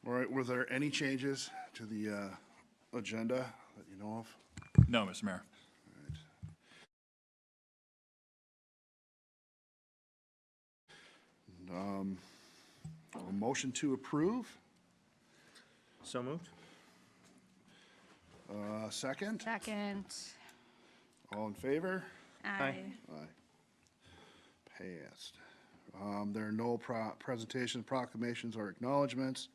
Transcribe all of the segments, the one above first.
All right, were there any changes to the agenda that you know of? No, Mr. Mayor. A motion to approve, So moved. second, Second. all in favor? Aye. Aye. Passed. There are no presentations, proclamations, or acknowledgements.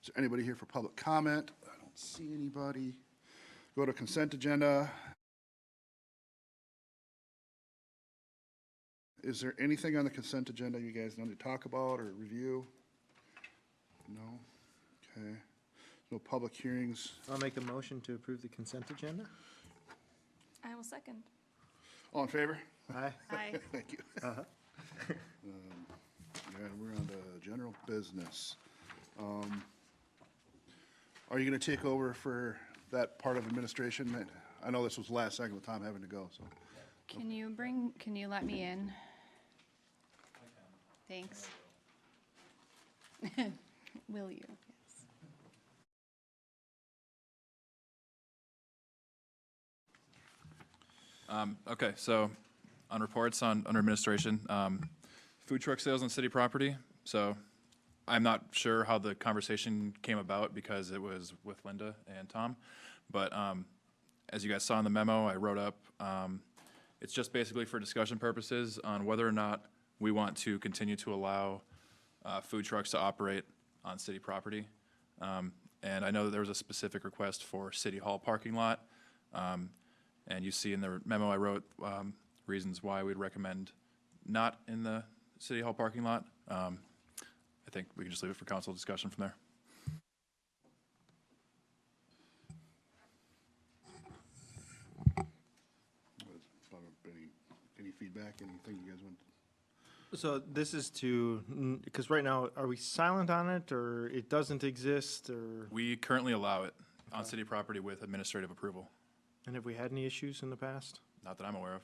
Is there anybody here for public comment? I don't see anybody. Go to consent agenda. Is there anything on the consent agenda you guys need to talk about or review? No? Okay. No public hearings. I'll make a motion to approve the consent agenda. I will second. All in favor? Aye. Aye. Thank you. Uh-huh. And we're on to general business. Are you going to take over for that part of administration? I know this was the last second with Tom having to go, so. Can you let me in? Thanks. Will you? Yes. Okay, so on reports under administration, food truck sales on city property. So I'm not sure how the conversation came about because it was with Linda and Tom. But as you guys saw in the memo, I wrote up, it's just basically for discussion purposes on whether or not we want to continue to allow food trucks to operate on city property. And I know that there was a specific request for City Hall parking lot. And you see in the memo I wrote reasons why we'd recommend not in the City Hall parking lot. I think we can just leave it for council discussion from there. Any feedback, anything you guys want? So this is to, because right now, are we silent on it, or it doesn't exist, or, We currently allow it on city property with administrative approval, and have we had any issues in the past? not that I'm aware of.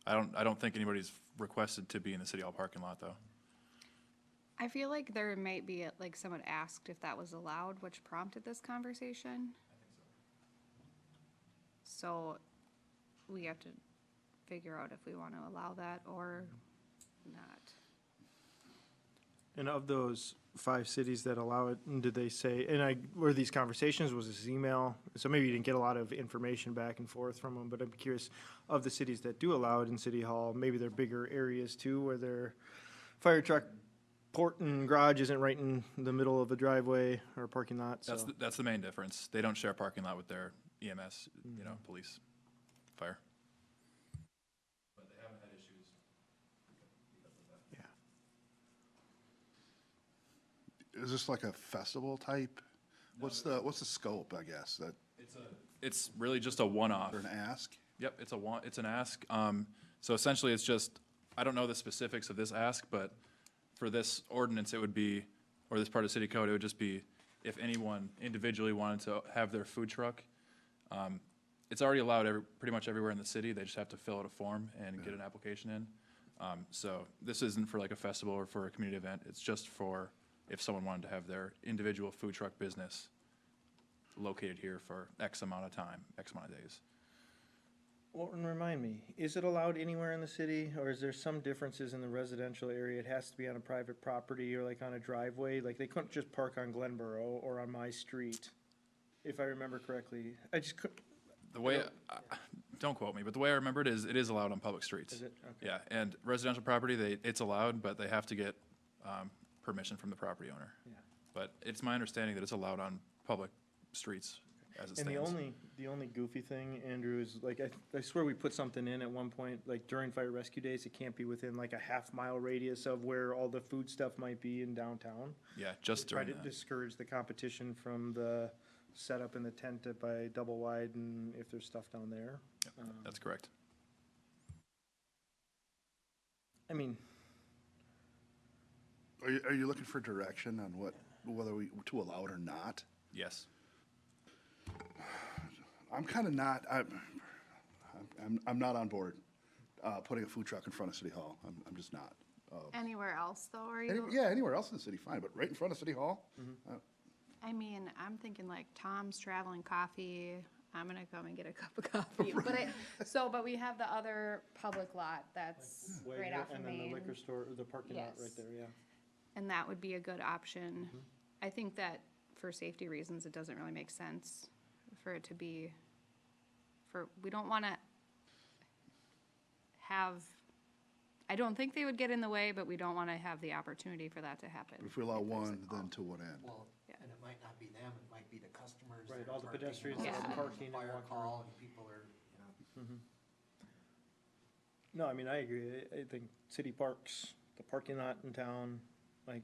I don't think anybody's requested to be in the City Hall parking lot, though. I feel like there might be, like, someone asked if that was allowed, which prompted this conversation. So we have to figure out if we want to allow that or not. And of those 5 cities that allow it, did they say, were these conversations, was this email? So maybe you didn't get a lot of information back and forth from them, but I'm curious, of the cities that do allow it in City Hall, maybe they're bigger areas too, where their fire truck port and garage isn't right in the middle of a driveway or a parking lot, so. That's the main difference. They don't share a parking lot with their EMS, police, fire. But they haven't had issues because of that. Yeah. Is this like a festival type? What's the scope, I guess, that, It's really just a one-off. or an ask? Yep, it's an ask. So essentially, it's just, I don't know the specifics of this ask, but for this ordinance, it would be, or this part of city code, it would just be if anyone individually wanted to have their food truck. It's already allowed pretty much everywhere in the city. They just have to fill out a form and get an application in. So this isn't for like a festival or for a community event. It's just for if someone wanted to have their individual food truck business located here for X amount of time, X amount of days. Walton, remind me, is it allowed anywhere in the city, or is there some differences in the residential area? It has to be on a private property or like on a driveway? Like they couldn't just park on Glenboro or on my street, if I remember correctly. I just couldn't. The way, don't quote me, but the way I remember it is allowed on public streets. Is it? Okay. Yeah, and residential property, it's allowed, but they have to get permission from the property owner. Yeah. But it's my understanding that it's allowed on public streets as it And stands. the only goofy thing, Andrew, is like, I swear we put something in at one point, like during fire rescue days, it can't be within like a half-mile radius of where all the food stuff might be in downtown. Yeah, just Try during to that. discourage the competition from the setup in the tent by double wide and if there's stuff down there. Yep, that's correct. I mean, Are you looking for direction on whether to allow it or not? Yes. I'm kind of not, I'm not on board, putting a food truck in front of City Hall. I'm just not. Anywhere else, though, are you? Yeah, anywhere else in the city, fine, but right in front of City Hall? I mean, I'm thinking like Tom's Traveling Coffee, I'm gonna come and get a cup of coffee. But we have the other public lot that's right Wagner, off of and then the Main, liquor store, or the parking lot right Yes. there, yeah. and that would be a good option. I think that for safety reasons, it doesn't really make sense for it to be, we don't wanna have, I don't think they would get in the way, but we don't wanna have the opportunity for that to happen. If we allow if there's a one, call. then to what end? Well, Yeah. and it might not be them, it might be the customers. Right, that are all the parking, pedestrians all that of are a sudden parking and Fire walking call around. and people are, you know. No, I mean, I agree. I think city parks, the parking lot in town, like,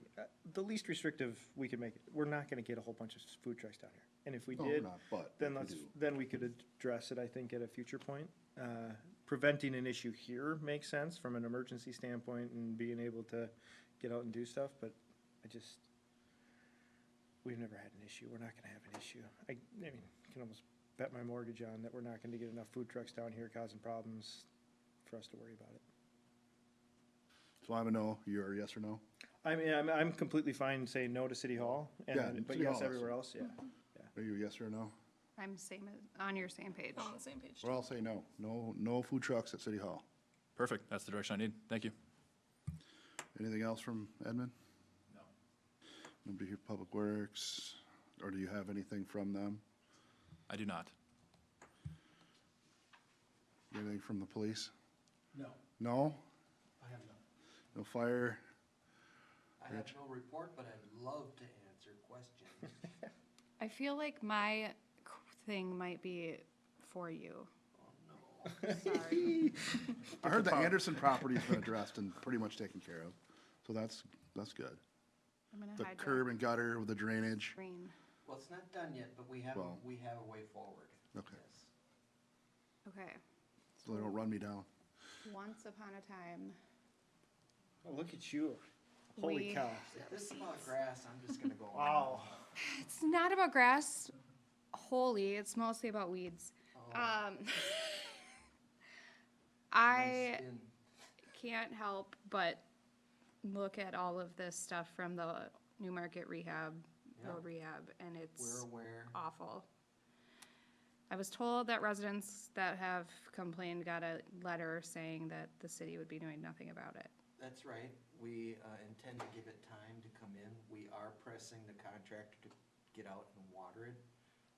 the least restrictive we could make it. We're not gonna get a whole bunch of food trucks down here. And if we No, we're did, not, but then if we let's, do. then we could address it, I think, at a future point. Preventing an issue here makes sense from an emergency standpoint and being able to get out and do stuff, but we've never had an issue. We're not gonna have an issue. I mean, I can almost bet my mortgage on that we're not gonna get enough food trucks down here causing problems for us to worry about it. So I'm a no, you're a yes or no? I mean, I'm completely fine saying no to City Hall, and Yeah, then, but City yes Hall, everywhere else, yeah. Are you a yes or a no? I'm on your same page. On the same page. Or I'll say no. No food trucks at City Hall. Perfect, that's the direction I need. Thank you. Anything else from Edmund? No. Nobody here, Public Works, or do you have anything from them? I do not. Anything from the police? No, No? I have none. No fire? I have no report, but I'd love to answer questions. I feel like my thing might be for you. Oh, no. Sorry. I heard the Anderson property's been addressed and pretty much taken care of, so that's good. I'm gonna The hide curb and gutter with the drainage, green. Well, it's not done yet, but we have, Well. we have a way forward. Okay. Yes. Okay. so they don't run me down. Once upon a time, Oh, look at you. Holy We- cow. If this is about grass, I'm just gonna go. Wow. it's not about grass wholly, it's mostly about weeds. Oh, I nice spin. can't help but look at all of this stuff from the New Market rehab, Yeah. road rehab, and it's We're aware. awful. I was told that residents that have complained got a letter saying that the city would be doing nothing about it. That's right. We intend to give it time to come in. We are pressing the contractor to get out and water it.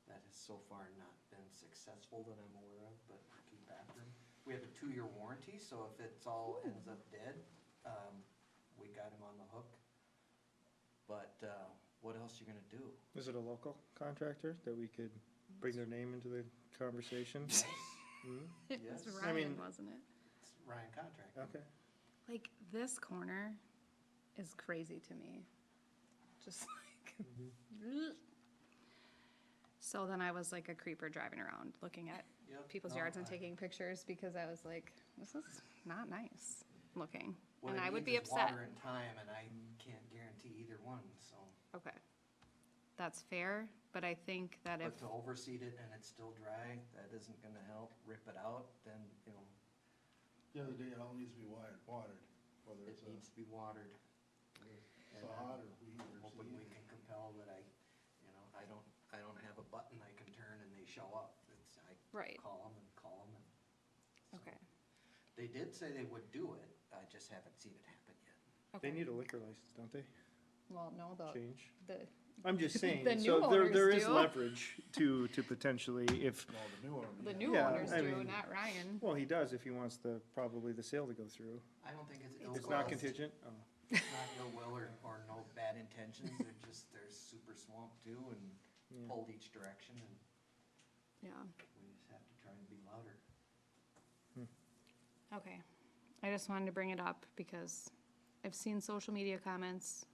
That has so far not been successful that I'm aware of, but we'll keep after him. We have a 2-year warranty, so if it's all ends up dead, we got him on the hook. But what else you gonna do? Is it a local contractor that we could bring their name into the conversation? It Yes. was I Ryan, mean- wasn't it? It's Ryan Contractor. Okay. Like, this corner is crazy to me. Just like. Ugh. So then I was like a creeper driving around, looking at Yep. people's No, yards and I- taking pictures because I was like, this is not nice looking. What And it I would needs be is upset. Water and time, and I can't guarantee either one, so. Okay. That's fair, but I think that if, But to overseed it and it's still dry, that isn't gonna help. Rip it out, then, you know, The other day, it all needs to be watered, whether it needs to be watered. And sod or weed I'm or hoping we seed. can compel that I don't have a button I can turn and they show up. It's, I Right. call them and. okay. They did say they would do it, I just haven't seen it happen yet. They Okay. need a liquor license, don't they? Well, no, Change. the, I'm just saying, The new so there owners is do. leverage to potentially, if, No, the new one. the new Yeah, owners I do, mean- not Ryan. well, he does if he wants probably the sale to go through. I don't think it's ill It's will. not contingent? Oh. It's not ill will or no bad intentions, they're super swamped too and Yeah. pulled each direction and Yeah, we just have to try and be louder. okay. I just wanted to bring it up because I've seen social media comments.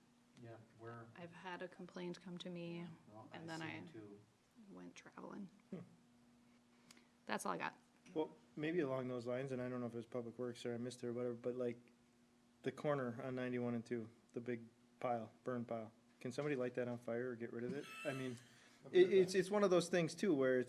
Yeah, we're, I've had a complaint come to me, well, And I then see I- it too. went traveling. That's all I got. Well, maybe along those lines, and I don't know if it was Public Works or I missed it or whatever, but like the corner on 91 and 2, the big pile, burn pile. Can somebody light that on fire or get rid of it? I mean, it's one of those things too where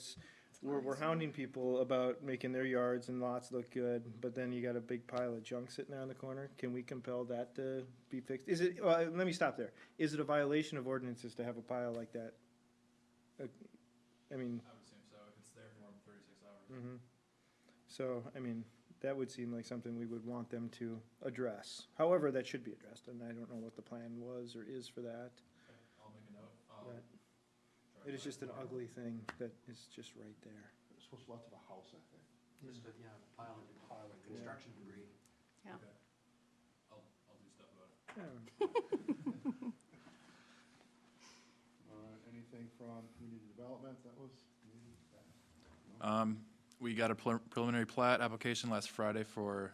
we're hounding people about making their yards and lots look good, but then you got a big pile of junk sitting there on the corner. Can we compel that to be fixed? Is it, well, let me stop there. Is it a violation of ordinances to have a pile like that I mean, I would assume so, if it's there for more than 36 hours. so, I mean, that would seem like something we would want them to address. However, that should be addressed, and I don't know what the plan was or is for that. I'll make a note. But it is just an ugly thing that is just right there. It's supposed to be left of a house, I think. Just a, yeah, pile of construction debris. Yeah. I'll do stuff about it. Anything from community development that was needed? We got a preliminary plat application last Friday for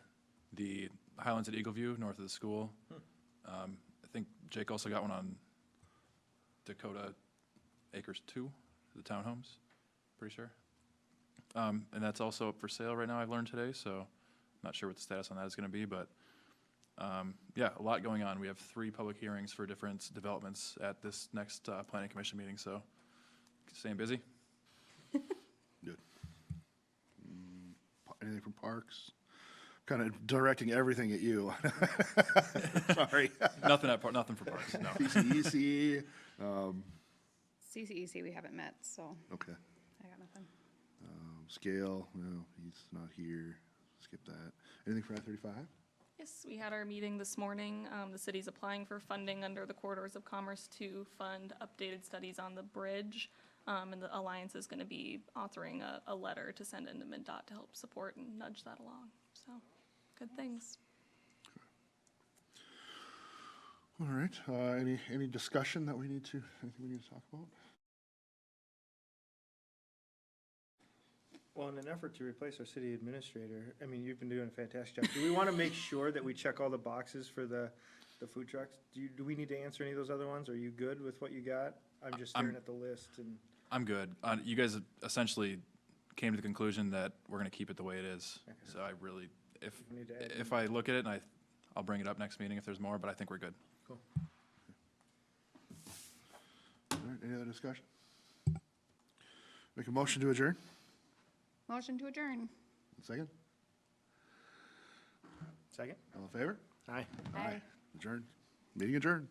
the Highlands at Eagleview, north of the school. I think Jake also got one on Dakota Acres 2, the townhomes, pretty sure. And that's also up for sale right now, I've learned today, so not sure what the status on that is gonna be, but yeah, a lot going on. We have 3 public hearings for different developments at this next planning commission meeting, so staying busy. Good. Anything from parks? Kind of directing everything at you. Sorry. Nothing for parks, no. PCEC, CCEC, we haven't met, so okay. I got nothing. Scale, no, he's not here. Skip that. Anything for I-35? Yes, we had our meeting this morning. The city's applying for funding under the Corridors of Commerce to fund updated studies on the bridge. And the Alliance is gonna be authoring a letter to send into MnDOT to help support and nudge that along. So, good things. All right, any discussion that anything we need to talk about? Well, in an effort to replace our city administrator, I mean, you've been doing a fantastic job. Do we want to make sure that we check all the boxes for the food trucks? Do we need to answer any of those other ones? Are you good with what you got? I'm just staring at the list and. I'm good. You guys essentially came to the conclusion that we're gonna keep it the way it is. Okay. So I really, We need to add if I look at it and I'll bring it up next meeting if there's more, but I think we're good. Cool. All right, any other discussion? Make a motion to adjourn? Motion to adjourn. Second? Second? All in favor? Aye. Aye. Adjourn. Meeting adjourned.